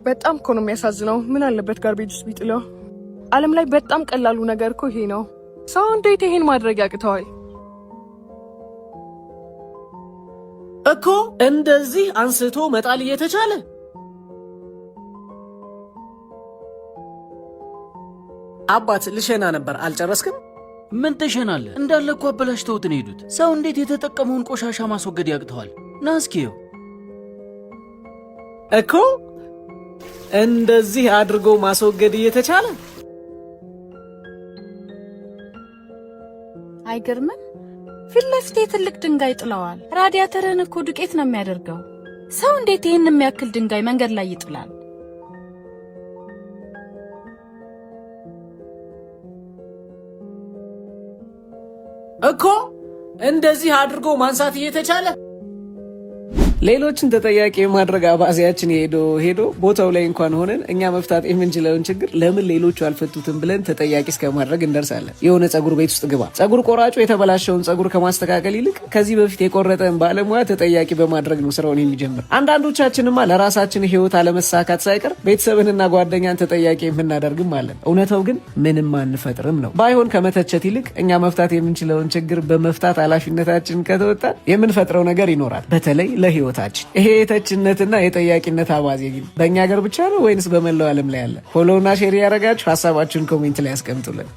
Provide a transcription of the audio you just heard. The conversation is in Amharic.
በጣም እኮ ነው የሚያሳዝነው። ምን አለበት ጋርቤጅ ውስጥ ቢጥለው? ዓለም ላይ በጣም ቀላሉ ነገር እኮ ይሄ ነው። ሰው እንዴት ይሄን ማድረግ ያቅተዋል? እኮ እንደዚህ አንስቶ መጣል እየተቻለ አባት ልሸና ነበር አልጨረስክም? ምን ተሸናለ? እንዳለ እኮ አበላሽተውት ነው ሄዱት። ሰው እንዴት የተጠቀመውን ቆሻሻ ማስወገድ ያቅተዋል? ና እስኪው እኮ እንደዚህ አድርጎ ማስወገድ እየተቻለ አይገርምም? ፊት ለፊት ትልቅ ድንጋይ ጥለዋል። ራዲያተርን እኮ ዱቄት ነው የሚያደርገው። ሰው እንዴት ይህን የሚያክል ድንጋይ መንገድ ላይ ይጥላል? እኮ እንደዚህ አድርጎ ማንሳት እየተቻለ ሌሎችን ተጠያቂ የማድረግ አባዜያችን ሄዶ ቦታው ላይ እንኳን ሆነን እኛ መፍታት የምንችለውን ችግር ለምን ሌሎቹ አልፈቱትም ብለን ተጠያቂ እስከ ማድረግ እንደርሳለን። የሆነ ጸጉር ቤት ውስጥ ግባ። ጸጉር ቆራጩ የተበላሸውን ጸጉር ከማስተካከል ይልቅ ከዚህ በፊት የቆረጠን ባለሙያ ተጠያቂ በማድረግ ነው ስራውን የሚጀምር። አንዳንዶቻችንማ ለራሳችን ህይወት አለመሳካት ሳይቀር ቤተሰብንና ጓደኛን ተጠያቂ የምናደርግም አለን። እውነታው ግን ምንም አንፈጥርም ነው። ባይሆን ከመተቸት ይልቅ እኛ መፍታት የምንችለውን ችግር በመፍታት ኃላፊነታችን ከተወጣን የምንፈጥረው ነገር ይኖራል። በተለይ ለህይወታችን። ይሄ የተችነትና የጠያቂነት አባዜ ግን በእኛ ሀገር ብቻ ነው ወይንስ በመላው ዓለም ላይ ያለ? ፎሎውና ሼር ያደረጋችሁ ሀሳባችሁን ኮሜንት ላይ ያስቀምጡልን።